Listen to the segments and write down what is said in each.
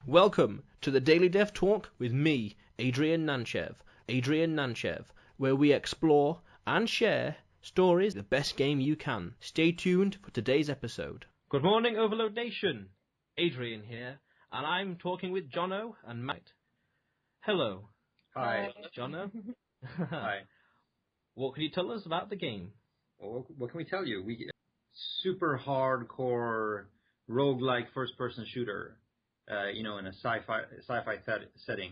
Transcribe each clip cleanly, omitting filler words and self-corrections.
Welcome to the Daily Dev Talk with me, Adrian Nantchev, where we explore and share stories of the best game you can. Stay tuned for today's episode. Good morning, Overload Nation. Adrian here, and I'm talking with Johno and Matt. Hello. Hi. Johno. Hi. What can you tell us about the game? Well, what can we tell you? Super hardcore roguelike first-person shooter, in a sci-fi setting.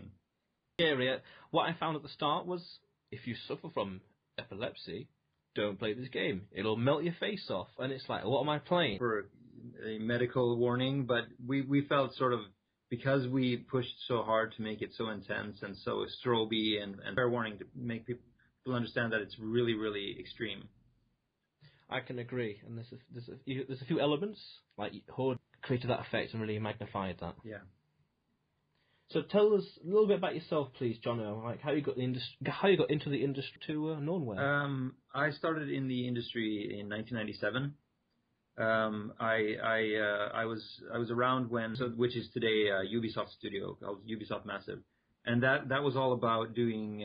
Area. What I found at the start was, if you suffer from epilepsy, don't play this game. It'll melt your face off. And it's like, what am I playing? For a medical warning, but we felt sort of, because we pushed so hard to make it so intense and so stroby and fair warning to make people understand that it's really, really extreme. I can agree, and there's a few elements like Horde created that effect and really magnified that. Yeah. So tell us a little bit about yourself, please, Johno. Like how you got into the industry to Nornway. I started in the industry in 1997. I was around which is today Ubisoft studio called Ubisoft Massive, and that was all about doing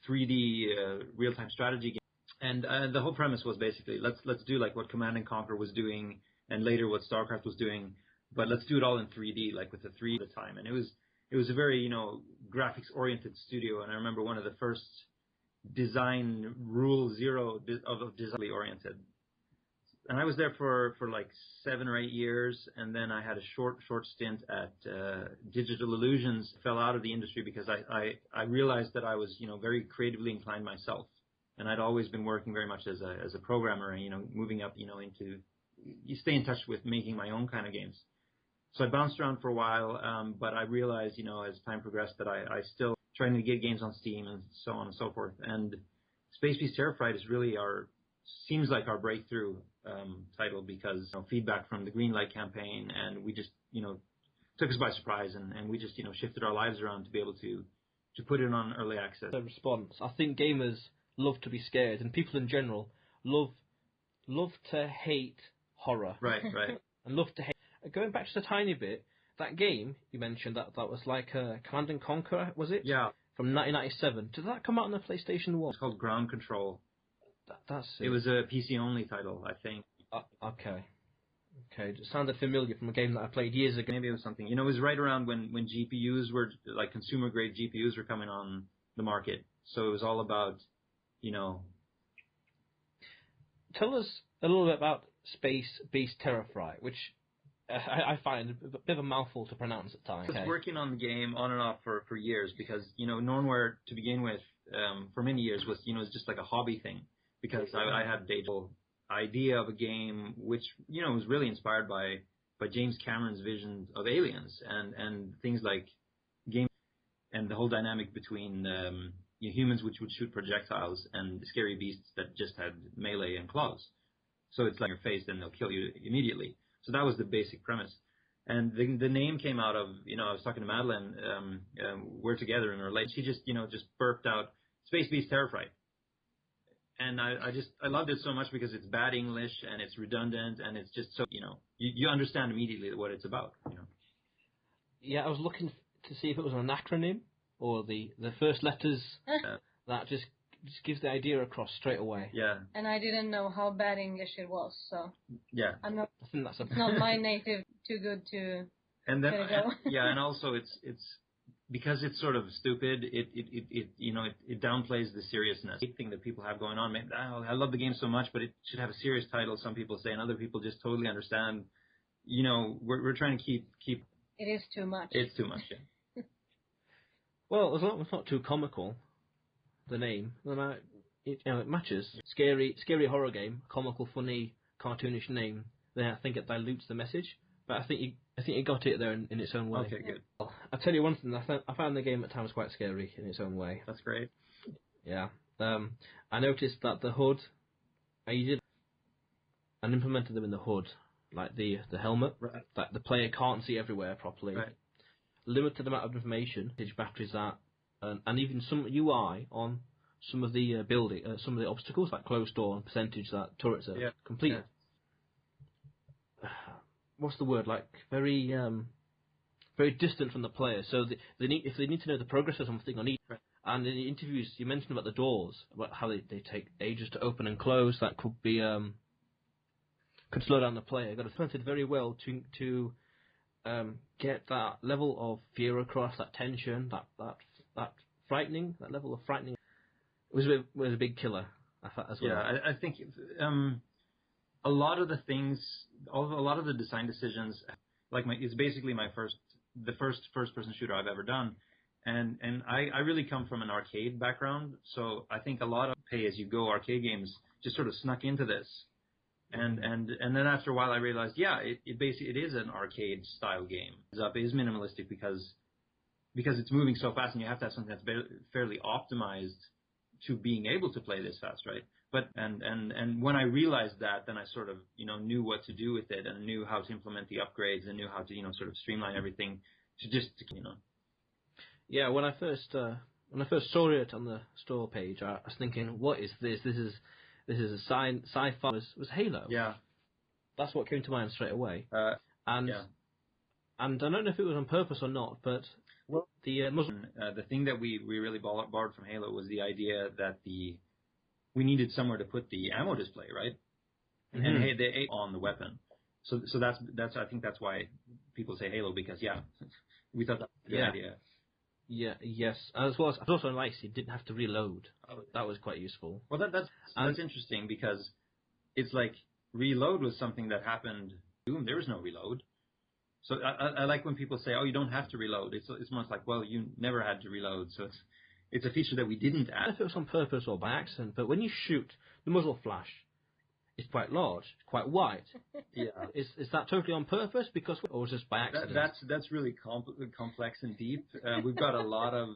3D real-time strategy games. And the whole premise was basically let's do like what Command & Conquer was doing, and later what StarCraft was doing, but let's do it all in 3D, like with the 3 at a time. And it was a very graphics-oriented studio, and I remember one of the first design rule zero of design oriented. And I was there for like 7 or 8 years, and then I had a short stint at Digital Illusions. Fell out of the industry because I realized that I was very creatively inclined myself, and I'd always been working very much as a programmer, and moving up into you stay in touch with making my own kind of games. So I bounced around for a while, but I realized as time progressed that I still trying to get games on Steam and so on and so forth. And Space Beast Terrified is really seems like our breakthrough title, because feedback from the Greenlight campaign, and we just took us by surprise, and we just shifted our lives around to be able to put it on early access. The response. I think gamers love to be scared, and people in general love to hate horror. Right. And love to hate. Going back just a tiny bit, that game you mentioned that was like Command & Conquer, was it? Yeah. From 1997. Did that come out on the PlayStation 1? It's called Ground Control. That's it. It was a PC-only title, I think. Okay. It sounded familiar from a game that I played years ago. Maybe it was something. It was right around when GPUs were, like consumer-grade GPUs were coming on the market. So it was all about, Tell us a little bit about Space Beast Terrified, which I find a bit of a mouthful to pronounce at times. I was working on the game on and off for years because, Nornware, to begin with, for many years was just like a hobby thing, because I had a day-to-day idea of a game which, was really inspired by James Cameron's vision of aliens and things like game and the whole dynamic between humans which would shoot projectiles and scary beasts that just had melee and claws. So it's like your face, then they'll kill you immediately. So that was the basic premise. And the name came out of, I was talking to Madeleine, we're together in a relate. She just burped out Space Beast Terrified. And I loved it so much because it's bad English and it's redundant and it's just so, you understand immediately what it's about, Yeah, I was looking to see if it was an acronym or the first letters that just gives the idea across straight away. Yeah. And I didn't know how bad English it was, so yeah. I think that's it's not my native too good to and then get it go. Yeah, and also it's because it's sort of stupid, it downplays the seriousness thing that people have going on. I love the game so much, but it should have a serious title, some people say, and other people just totally understand. We're trying to keep It is too much. It's too much, yeah. Well, as long as it's not too comical, the name, then it matches. Scary horror game, comical, funny, cartoonish name. Then I think it dilutes the message. But I think you got it there in its own way. Okay, good. I'll tell you one thing. I found the game at times quite scary in its own way. That's great. Yeah. I noticed that the HUD, you did, and implemented them in the HUD, like the helmet, right, that the player can't see everywhere properly. Right. Limited amount of information, batteries that, and even some UI on some of the building, some of the obstacles, like closed door and percentage that turrets are completed. Yeah. What's the word? Like very very distant from the player. So if they need to know the progress of something on each. Right. And in the interviews, you mentioned about the doors, about how they take ages to open and close. That could be could slow down the player. Got implemented very well to get that level of fear across, that tension, that frightening, that level of frightening. It was a big killer, I thought, as well. Yeah, I think a lot of the things, a lot of the design decisions, it's basically the first person shooter I've ever done. And I really come from an arcade background, so I think a lot of pay-as-you-go arcade games just sort of snuck into this. And then after a while I realized, it basically it is an arcade style game. It is minimalistic because it's moving so fast, and you have to have something that's fairly optimized to being able to play this fast, right? But and when I realized that, then I sort of knew what to do with it, and knew how to implement the upgrades, and knew how to sort of streamline everything to just. Yeah, when I first saw it on the store page, I was thinking, what is this? This is a sci-fi. Was Halo? Yeah, that's what came to mind straight away. And yeah. And I don't know if it was on purpose or not, but the Muslim. The thing that we really borrowed from Halo was the idea that we needed somewhere to put the ammo display, right? Mm-hmm. And they ate on the weapon. So that's I think that's why people say Halo, because we thought that was a good idea. Yeah, yes. As well as also nice, you didn't have to reload. That was quite useful. Well, that's interesting, because it's like reload was something that happened. Boom, there was no reload. So I like when people say, "Oh, you don't have to reload." It's almost like, well, you never had to reload. So it's a feature that we didn't add. I don't know if it was on purpose or by accident, but when you shoot, the muzzle flash is quite large, quite wide. Yeah. Is that totally on purpose, or was it just by accident? That's really complex and deep. We've got a lot of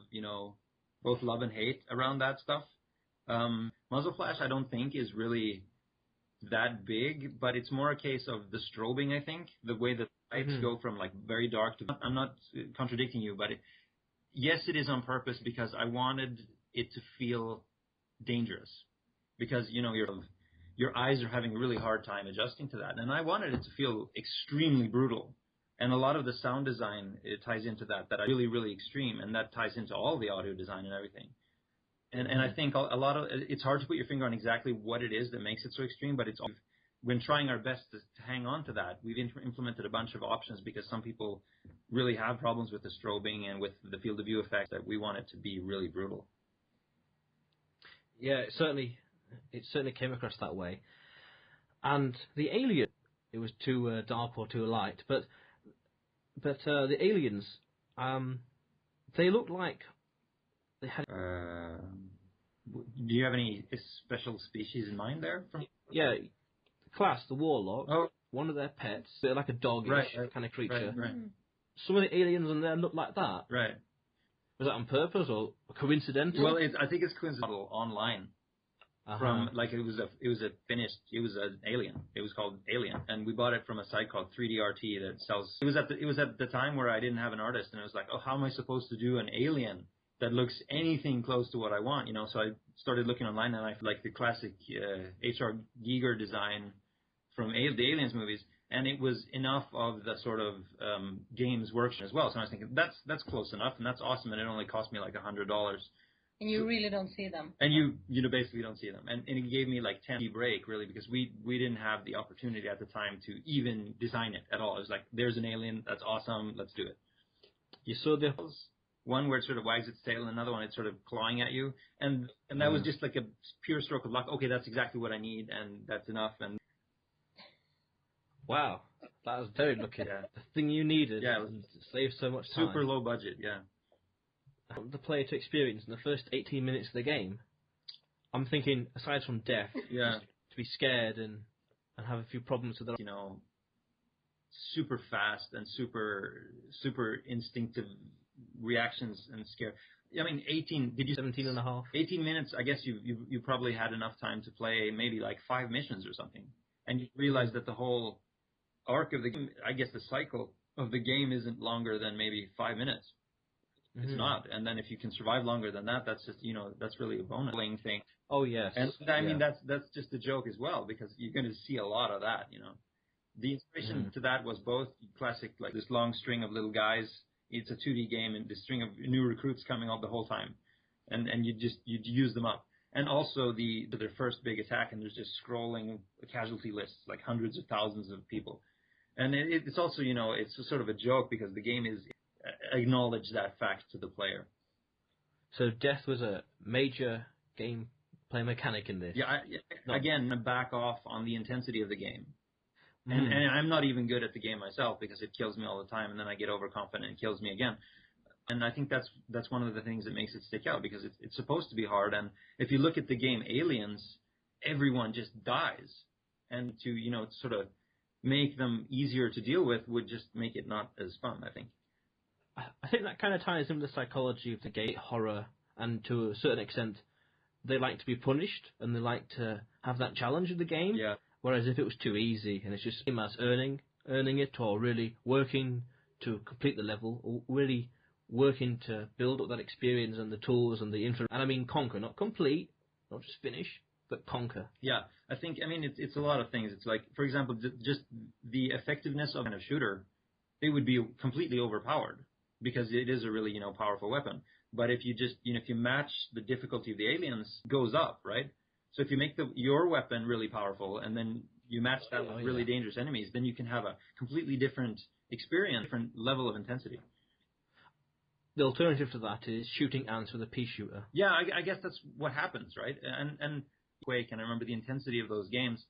both love and hate around that stuff. Muzzle flash, I don't think, is really that big, but it's more a case of the strobing. I think the way the lights go from like very dark to. I'm not contradicting you, but yes, it is on purpose, because I wanted it to feel dangerous, because your eyes are having a really hard time adjusting to that. And I wanted it to feel extremely brutal. And a lot of the sound design, it ties into that are really, really extreme. And that ties into all the audio design and everything. And I think a lot of, it's hard to put your finger on exactly what it is that makes it so extreme, but when trying our best to hang on to that, we've implemented a bunch of options, because some people really have problems with the strobing and with the field of view effect, that we want it to be really brutal. Yeah, it certainly came across that way. And the alien, it was too dark or too light, but the aliens, they looked like they had. Do you have any special species in mind there? Yeah, class, the warlock, one of their pets, they're like a dog-ish kind of creature. Right. Some of the aliens in there look like that. Right. Was that on purpose or coincidental? Well, I think it's coincidental online. From it was an alien. It was called Alien, and we bought it from a site called 3DRT that sells. It was at the time where I didn't have an artist, and I was like, oh, how am I supposed to do an alien that looks anything close to what I want? So I started looking online, and I like the classic H.R. Giger design from the Aliens movies, and it was enough of the sort of Games Workshop as well. So I was thinking that's close enough, and that's awesome, and it only cost me like $100. And you really don't see them. And you basically don't see them. And it gave me like 10 break, really, because we didn't have the opportunity at the time to even design it at all. It was like, there's an alien, that's awesome, let's do it. You saw the one where it sort of wags its tail, and another one it's sort of clawing at you. And that was just like a pure stroke of luck. Okay, that's exactly what I need, and that's enough. And wow, that was very lucky. Yeah. The thing you needed. Yeah, it saved so much time. Super low budget, yeah. The player to experience in the first 18 minutes of the game, I'm thinking, aside from death, just to be scared and have a few problems with the super fast and super instinctive reactions and scare. I mean, 17 and a half? 18 minutes, I guess you probably had enough time to play maybe like 5 missions or something. And you realize that the whole arc of the game, I guess the cycle of the game isn't longer than maybe 5 minutes. It's not. And then if you can survive longer than that, that's just, that's really a bonus thing. Oh, yes. And I mean, that's just a joke as well, because you're going to see a lot of that, The inspiration to that was both classic, like this long string of little guys it's a 2D game and the string of new recruits coming up the whole time, and you use them up. And also their first big attack, and there's just scrolling casualty lists, like hundreds of thousands of people. And it's also, it's a sort of a joke because the game is acknowledge that fact to the player. So death was a major gameplay mechanic in this. Yeah, again, back off on the intensity of the game. And I'm not even good at the game myself because it kills me all the time, and then I get overconfident and it kills me again. And I think that's one of the things that makes it stick out, because it's supposed to be hard. And if you look at the game Aliens, everyone just dies. And to, sort of make them easier to deal with would just make it not as fun, I think. I think that kind of ties in with the psychology of the game, horror, and to a certain extent, they like to be punished, and they like to have that challenge of the game. Yeah. Whereas if it was too easy, and it's just same as earning it, or really working to complete the level, or really working to build up that experience and the tools and and I mean conquer, not complete, not just finish, but conquer. Yeah, I think, it's a lot of things. It's like, for example, just the effectiveness of a shooter, it would be completely overpowered because it is a really, powerful weapon. But if you just, if you match the difficulty of the aliens, it goes up, right? So if you make your weapon really powerful and then you match that with really dangerous enemies, then you can have a completely different experience, different level of intensity. The alternative to that is shooting ants with a pea shooter. Yeah, I guess that's what happens, right? And Quake, and I remember the intensity of those games,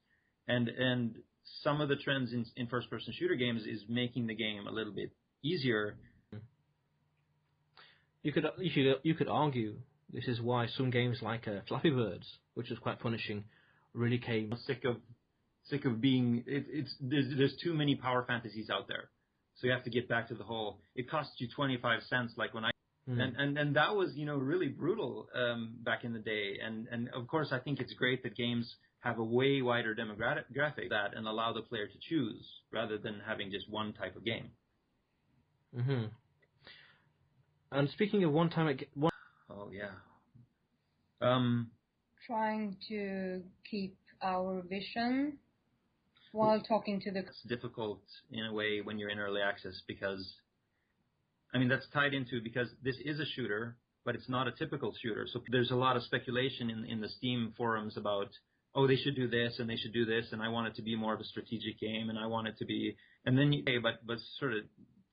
and some of the trends in first-person shooter games is making the game a little bit easier. You could argue this is why some games like Flappy Birds, which was quite punishing, really came. I'm sick of being. There's too many power fantasies out there. So you have to get back to the whole, it costs you 25 cents, like when and that was, really brutal back in the day. And of course, I think it's great that games have a way wider demographic that and allow the player to choose rather than having just one type of game. Mm-hmm. And speaking of one. Oh, yeah. Trying to keep our vision while talking to the... It's difficult in a way when you're in early access because, that's tied into because this is a shooter, but it's not a typical shooter. So there's a lot of speculation in the Steam forums about, they should do this and they should do this, and I want it to be more of a strategic game, and I want it to be... And then but sort of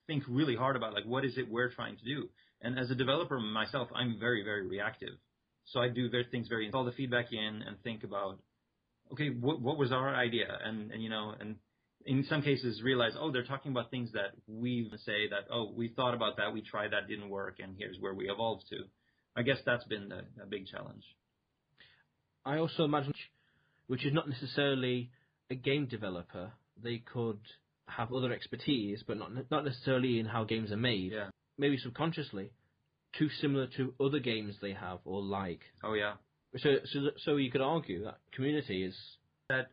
think really hard about, what is it we're trying to do? And as a developer myself, I'm very, very reactive. So I do things all the feedback in and think about, okay, what was our idea? And in some cases realize, they're talking about things that we say that, we thought about that, we tried that, didn't work, and here's where we evolved to. I guess that's been a big challenge. I also imagine, which is not necessarily a game developer, they could have other expertise, but not necessarily in how games are made. Yeah. Maybe subconsciously, too similar to other games they have or like. Oh, yeah. So you could argue that community is... That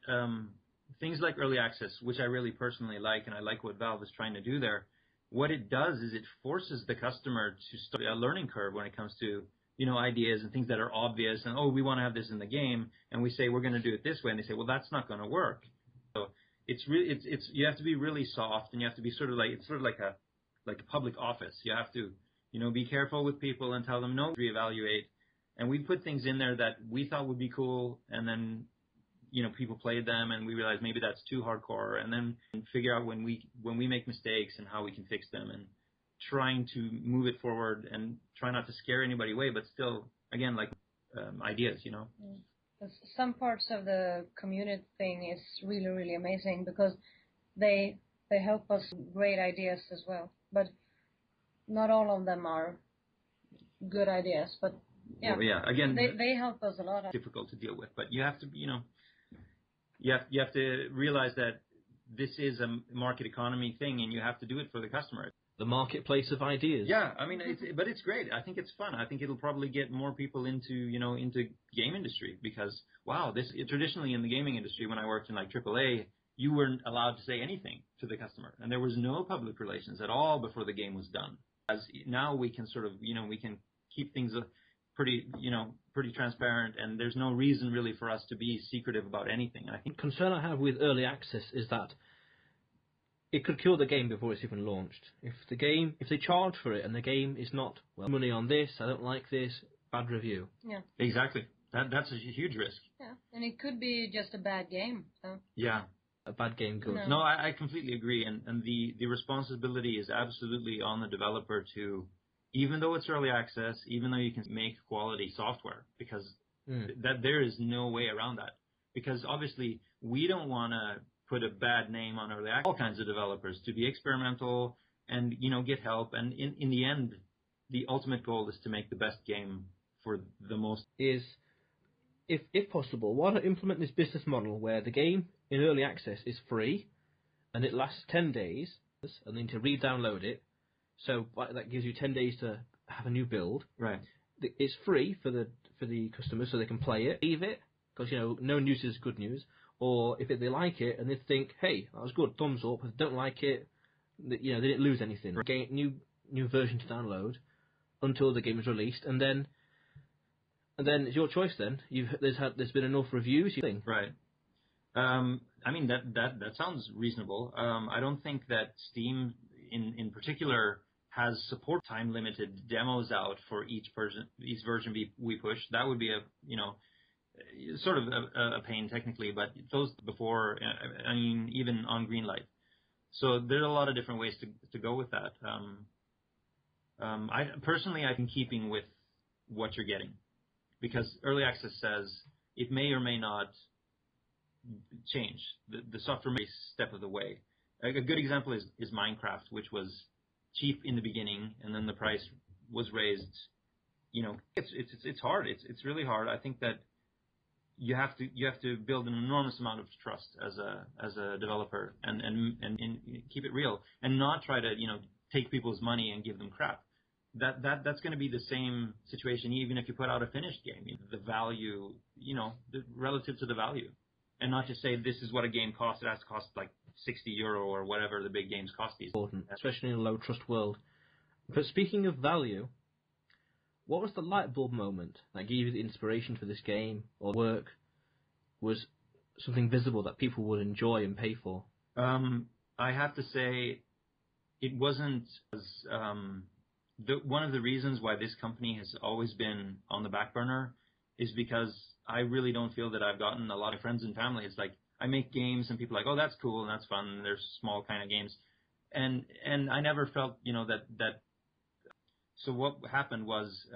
things like early access, which I really personally like, and I like what Valve is trying to do there, what it does is it forces the customer to start a learning curve when it comes to, ideas and things that are obvious, and, we want to have this in the game, and we say, we're going to do it this way, and they say, well, that's not going to work. So you have to be really soft, and you have to be sort of like a public office. You have to, be careful with people and tell them no, reevaluate. And we put things in there that we thought would be cool, and then, people played them, and we realized maybe that's too hardcore, and then figure out when we make mistakes and how we can fix them, and trying to move it forward and try not to scare anybody away, but still, again, ideas, Some parts of the community thing is really, really amazing because they help us with great ideas as well. But not all of them are good ideas. But yeah, well, yeah. Again, they help us a lot. Difficult to deal with, but you have to, you have to realize that this is a market economy thing, and you have to do it for the customer. The marketplace of ideas. Yeah, but it's great. I think it's fun. I think it'll probably get more people into game industry because, traditionally in the gaming industry, when I worked in AAA, you weren't allowed to say anything to the customer, and there was no public relations at all before the game was done. As now we can sort of, we can keep things pretty transparent, and there's no reason really for us to be secretive about anything. I think concern I have with early access is that it could kill the game before it's even launched. If they charge for it and the game is not, well, money on this, I don't like this, bad review. Yeah. Exactly. That's a huge risk. Yeah, and it could be just a bad game. So. Yeah. A bad game good. No, I completely agree, and the responsibility is absolutely on the developer to, even though it's early access, even though you can make quality software, because that there is no way around that. Because obviously we don't want to put a bad name on early access. All kinds of developers to be experimental and get help, and in the end, the ultimate goal is to make the best game for the most. Is if possible, why not implement this business model where the game in early access is free, and it lasts 10 days, and then to re-download it, so that gives you 10 days to have a new build. Right. It's free for the customers, so they can play it, leave it, because no news is good news. Or if they like it and they think, hey, that was good, thumbs up. If they don't like it, they didn't lose anything. Right. New version to download until the game is released, and then it's your choice. Then there's been enough reviews. You think, right? I mean that sounds reasonable. I don't think that Steam in particular has support time limited demos out for each version we push. That would be a sort of a pain technically, but those before, I mean, even on Greenlight. So there's a lot of different ways to go with that. I'm in keeping with what you're getting, because early access says it may or may not change. The software may step of the way. A good example is Minecraft, which was cheap in the beginning, and then the price was raised. It's hard. It's really hard. I think that you have to build an enormous amount of trust as a developer and keep it real, and not try to take people's money and give them crap. That's going to be the same situation even if you put out a finished game. The value, relative to the value, and not just say this is what a game costs. It has to cost like €60 or whatever the big games cost these. Important, especially in a low trust world. But speaking of value, what was the light bulb moment that gave you the inspiration for this game or work? Was something visible that people would enjoy and pay for? I have to say, it wasn't as one of the reasons why this company has always been on the back burner is because I really don't feel that I've gotten a lot of friends and family. It's like I make games and people are like, oh, that's cool and that's fun. And they're small kind of games, and I never felt that. So what happened was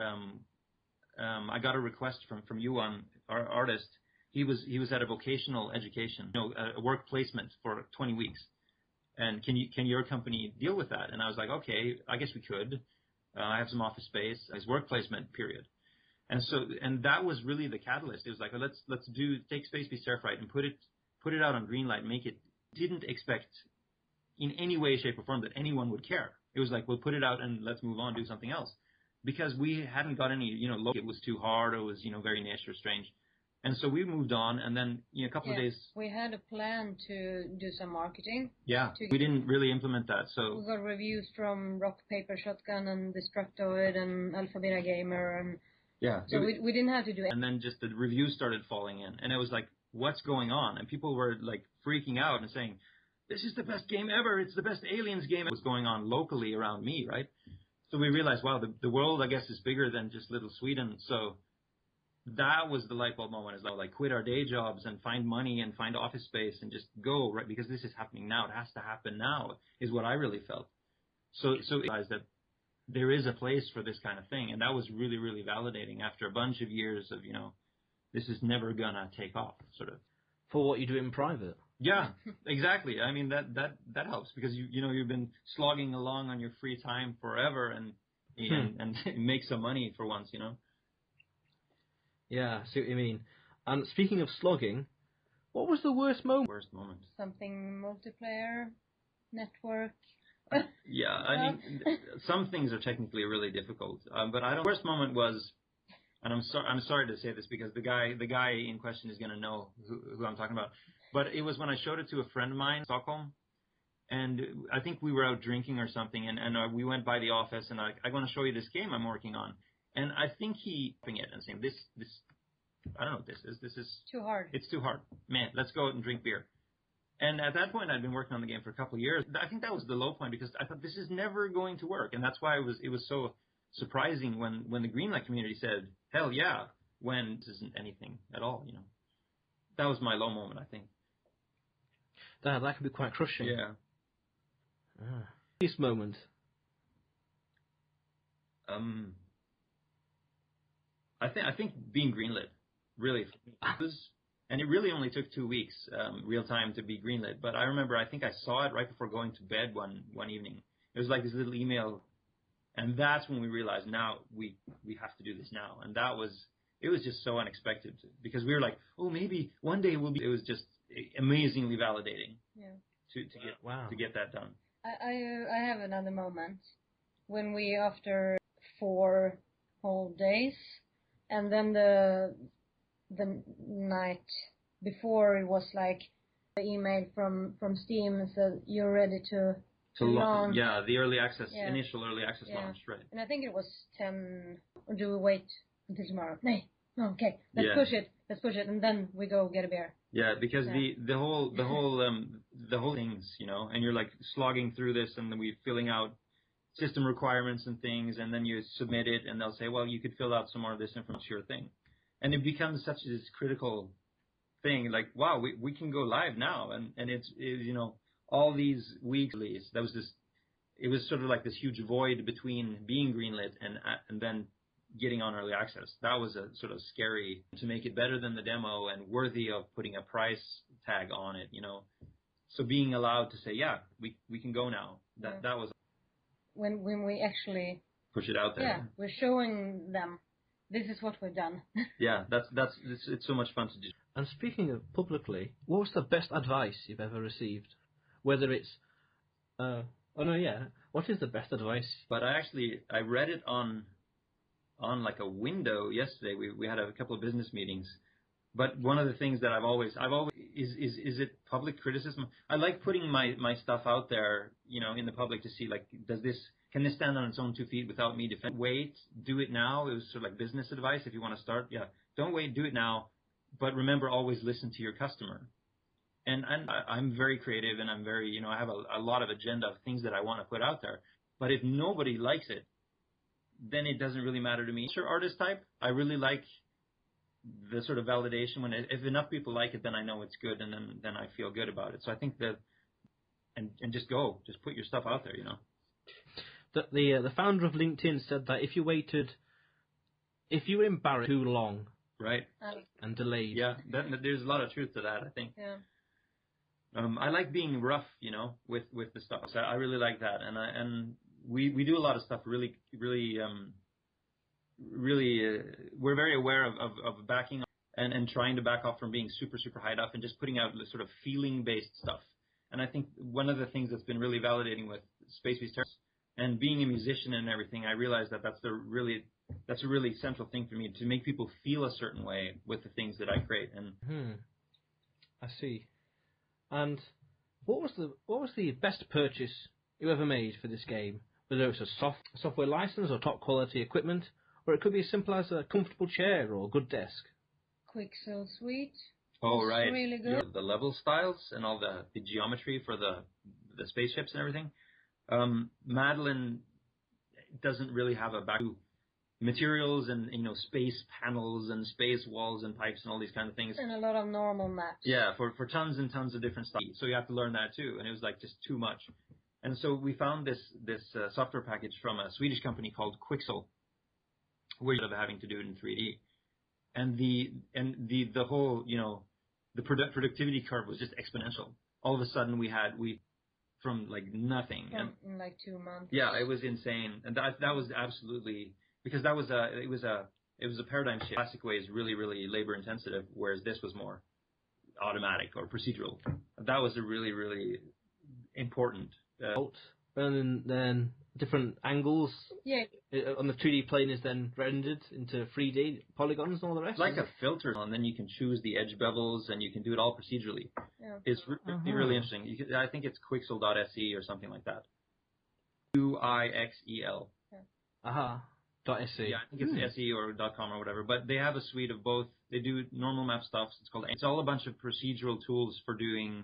I got a request from Johan, our artist. He was at a vocational education, a work placement for 20 weeks. And can your company deal with that? And I was like, okay, I guess we could. I have some office space. His work placement period. And that was really the catalyst. It was like, let's take Space Beast Airfright and put it out on Greenlight and make it. Didn't expect in any way, shape, or form that anyone would care. It was like, we'll put it out and let's move on, do something else. Because we hadn't got any, it was too hard, or it was, very niche or strange. And so we moved on, and then a couple of days. We had a plan to do some marketing. Yeah, we didn't really implement that. So we got reviews from Rock, Paper, Shotgun, and Destructoid, and Alpha Beta Gamer, and yeah. So we didn't have to do it. And then just the reviews started falling in, and it was like, what's going on? And people were like freaking out and saying, this is the best game ever. It's the best Aliens game. It was going on locally around me, right? So we realized, wow, the world, I guess, is bigger than just little Sweden. So that was the light bulb moment. Is like quit our day jobs and find money and find office space and just go, right? Because this is happening now. It has to happen now is what I really felt. So I realized that there is a place for this kind of thing. And that was really, really validating after a bunch of years of, this is never going to take off, sort of. For what you do in private. Yeah, exactly. I mean, that helps because you've been slogging along on your free time forever and make some money for once, Yeah, I see what you mean. And speaking of slogging, what was the worst moment? Worst moment. Something multiplayer, network. Yeah, I mean, some things are technically really difficult, but I don't. Worst moment was, and I'm sorry to say this because the guy in question is going to know who I'm talking about. But it was when I showed it to a friend of mine in Stockholm, and I think we were out drinking or something, and we went by the office, and I want to show you this game I'm working on, and I think he it and saying this I don't know what this is. This is too hard. It's too hard, man. Let's go out and drink beer. And at that point, I'd been working on the game for a couple of years. I think that was the low point because I thought this is never going to work, and that's why it was so surprising when the Greenlight community said, "Hell yeah," when this isn't anything at all. That was my low moment, I think. That can be quite crushing. Yeah. This moment. I think being greenlit really, and it really only took 2 weeks, real time, to be greenlit. But I remember, I think I saw it right before going to bed one evening. It was like this little email, and that's when we realized, now we have to do this now. And it was just so unexpected because we were like, oh, maybe one day we'll be. It was just amazingly validating. Yeah. To get that done. I have another moment when we, after 4 whole days, and then the night before, it was like the email from Steam said you're ready to launch. Yeah, the early access, initial early access launch, right? And I think it was 10. Or do we wait until tomorrow? No, okay, let's push it, and then we go get a beer. Yeah, because the whole things, and you're like slogging through this, and then we're filling out system requirements and things, and then you submit it, and they'll say, well, you could fill out some more of this information, sure thing. And it becomes such this critical thing, like, wow, we can go live now, and it's all these weeks at least, it was sort of like this huge void between being greenlit and then getting on early access. That was a sort of scary, to make it better than the demo and worthy of putting a price tag on it, So being allowed to say, yeah, we can go now. That was when we actually push it out there. Yeah, we're showing them this is what we've done. Yeah, it's so much fun to do. And speaking of publicly, what was the best advice you've ever received? Whether it's what is the best advice? But I read it on like a window yesterday. We had a couple of business meetings. But one of the things that I've always is it public criticism? I like putting my stuff out there, in the public to see, like, can this stand on its own 2 feet without me defending? Wait, do it now. It was sort of like business advice. If you want to start, don't wait, do it now. But remember, always listen to your customer. And I'm very creative, and I'm very, I have a lot of agenda of things that I want to put out there. But if nobody likes it, then it doesn't really matter to me. Sure, artist type, I really like the sort of validation when if enough people like it, then I know it's good, and then I feel good about it. So I think that, and just put your stuff out there, The founder of LinkedIn said that if you were embarrassed too long, right, and delayed, there's a lot of truth to that, I think. Yeah. I like being rough, with the stuff. So I really like that, and we do a lot of stuff really, we're very aware of backing off and trying to back off from being super, super high up and just putting out sort of feeling-based stuff. And I think one of the things that's been really validating with Space Beast and being a musician and everything, I realized that's a really central thing for me, to make people feel a certain way with the things that I create. And I see. And what was the best purchase you ever made for this game? Whether it's a software license or top quality equipment, or it could be as simple as a comfortable chair or a good desk. Quixel Suite. Oh, right. Really good. The level styles and all the geometry for the spaceships and everything. Madeleine doesn't really have a back to materials and space panels and space walls and pipes and all these kind of things. And a lot of normal maps. Yeah, for tons and tons of different stuff. So you have to learn that too, and it was like just too much. And so we found this software package from a Swedish company called Quixel, where you're having to do it in 3D. And the whole, the productivity curve was just exponential. All of a sudden we from like nothing. In like 2 months. Yeah, it was insane. And that was absolutely, because it was a paradigm shift. Classic way is really, really labor intensive, whereas this was more automatic or procedural. That was a really, really important. And then different angles. Yeah. on the 2D plane is then rendered into 3D polygons and all the rest. It's like a filter, and then you can choose the edge bevels, and you can do it all procedurally. Yeah. It's really interesting. I think it's quixel.se or something like that. Quixel. Yeah. .se. Yeah, I think it's .se or .com or whatever. But they have a suite of both. They do normal map stuff. It's all a bunch of procedural tools for doing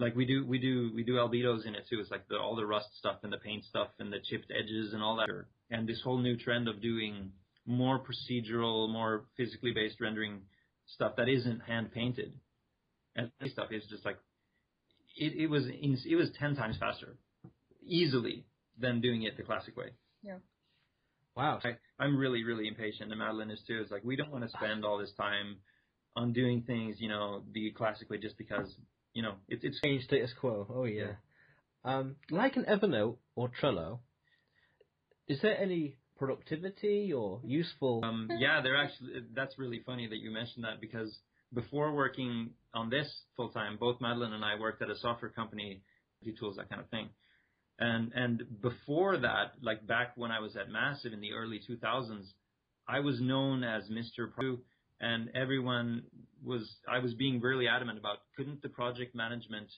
Like we do albedos in it too. It's like all the rust stuff and the paint stuff and the chipped edges and all that. And this whole new trend of doing more procedural, more physically based rendering stuff that isn't hand painted, and stuff is just like it was 10 times faster, easily, than doing it the classic way. Yeah. Wow. I'm really, really impatient, and Madeleine is too. It's like we don't want to spend all this time on doing things, the classic way just because, it's Change status quo. Oh yeah. Like an Evernote or Trello, is there any productivity or useful? Yeah, that's really funny that you mentioned that, because before working on this full time, both Madeleine and I worked at a software company, tools, that kind of thing. And before that, like back when I was at Massive in the early 2000s, I was known as Mr. Pro, and I was being really adamant about, couldn't the project management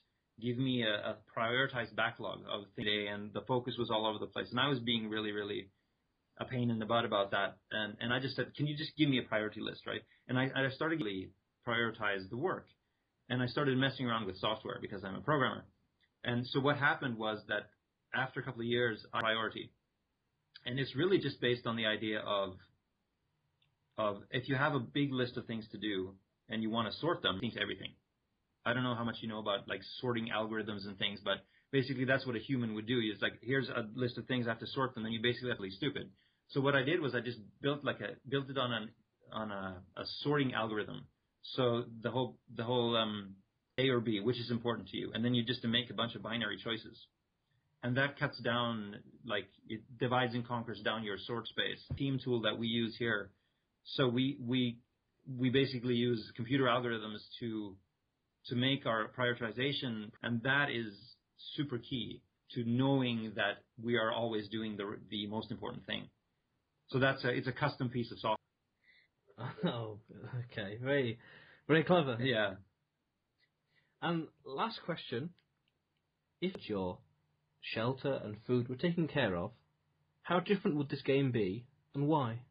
give me a prioritized backlog of things a day, and the focus was all over the place. And I was being really, really a pain in the butt about that. And I just said, can you just give me a priority list, right? And I started to really prioritize the work. And I started messing around with software because I'm a programmer. And so what happened was that after a couple of years, priority. And it's really just based on the idea of if you have a big list of things to do and you want to sort them, think everything. I don't know how much you know about like sorting algorithms and things, but basically that's what a human would do. It's like, here's a list of things, I have to sort them, and you basically have to be stupid. So what I did was I just built it on a sorting algorithm. So the whole A or B, which is important to you, and then you just make a bunch of binary choices. And that cuts down, like, it divides and conquers down your sort space. Team tool that we use here. So we basically use computer algorithms to make our prioritization, and that is super key to knowing that we are always doing the most important thing. So it's a custom piece of software. Oh, okay. Very, very clever. Yeah. And last question. If your shelter and food were taken care of, how different would this game be, and why?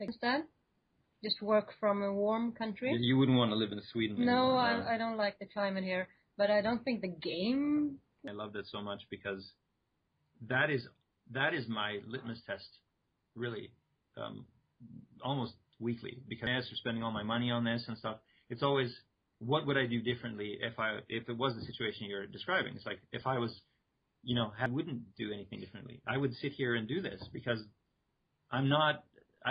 Instead, just work from a warm country. You wouldn't want to live in Sweden anymore. No, I don't like the climate here, but I don't think the game. I loved it so much because that is my litmus test, really, almost weekly. Because after spending all my money on this and stuff, it's always, what would I do differently if it was the situation you're describing? It's like, if I was, I wouldn't do anything differently. I would sit here and do this because I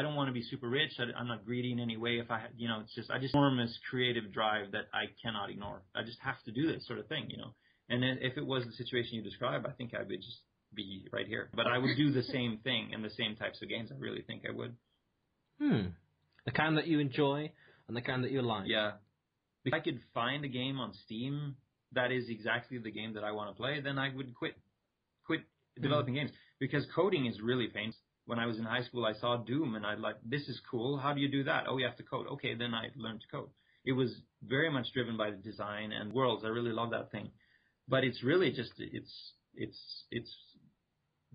don't want to be super rich. I'm not greedy in any way. If I, it's just, I just enormous creative drive that I cannot ignore. I just have to do this sort of thing, And then if it was the situation you describe, I think I would just be right here. But I would do the same thing in the same types of games. I really think I would. The kind that you enjoy and the kind that you like. Yeah. If I could find a game on Steam that is exactly the game that I want to play, then I would quit developing games. Because coding is really painful. When I was in high school, I saw Doom, and I'd like, this is cool. How do you do that? Oh, you have to code. Okay, then I learned to code. It was very much driven by the design and worlds. I really love that thing. But it's really just, it's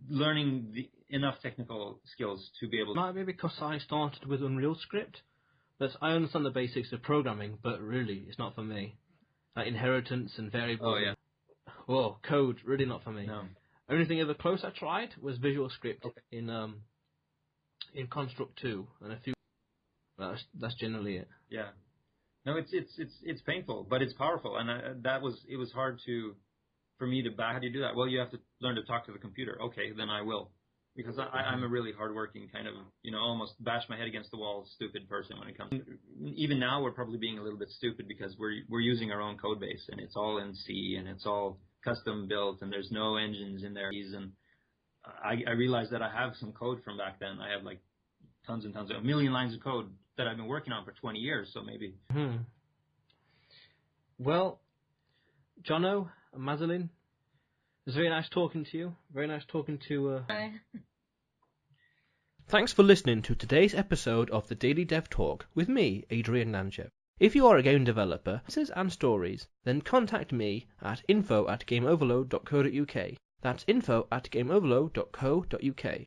learning enough technical skills to be able to... Maybe because I started with Unreal Script, but I understand the basics of programming, but really, it's not for me. Like inheritance and variables. Oh, yeah. Whoa, code, really not for me. No. Only thing ever close I tried was Visual Script in Construct 2 and a few. That's generally it. Yeah. No, it's painful, but it's powerful, and it was hard for me to back. How do you do that? Well, you have to learn to talk to the computer. Okay, then I will, because I'm a really hardworking kind of, almost bash my head against the wall, stupid person when it comes. Even now, we're probably being a little bit stupid because we're using our own code base, and it's all in C, and it's all custom built, and there's no engines in there. And I realized that I have some code from back then. I have like tons and tons of 1 million lines of code that I've been working on for 20 years. So maybe. Well, Johno and Madeleine, it was very nice talking to you. Very nice talking to. Bye. Thanks for listening to today's episode of the Daily Dev Talk with me, Adrian Nantchev. If you are a game developer and stories, then contact me at info@gameoverload.co.uk. That's info@gameoverload.co.uk.